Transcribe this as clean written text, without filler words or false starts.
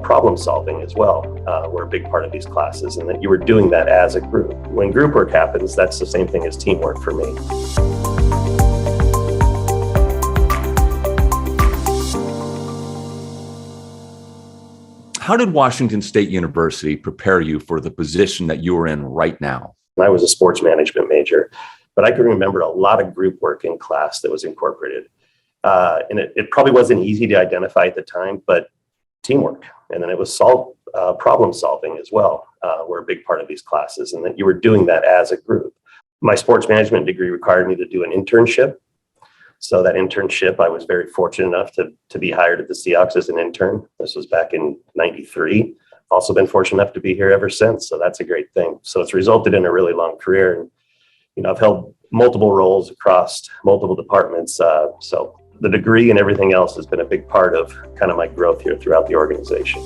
problem solving as well were a big part of these classes, and that you were doing that as a group. When group work happens, that's the same thing as teamwork for me. How did Washington State University prepare you for the position that you are in right now? I was a sports management major, but I can remember a lot of group work in class that was incorporated. And it probably wasn't easy to identify at the time, but teamwork, and then it was problem solving as well were a big part of these classes, and that you were doing that as a group. My sports management degree required me to do an internship. So that internship, I was very fortunate enough to be hired at the Seahawks as an intern. This was back in '93. Also been fortunate enough to be here ever since. So that's a great thing. So it's resulted in a really long career. And, I've held multiple roles across multiple departments. So the degree and everything else has been a big part of kind of my growth here throughout the organization.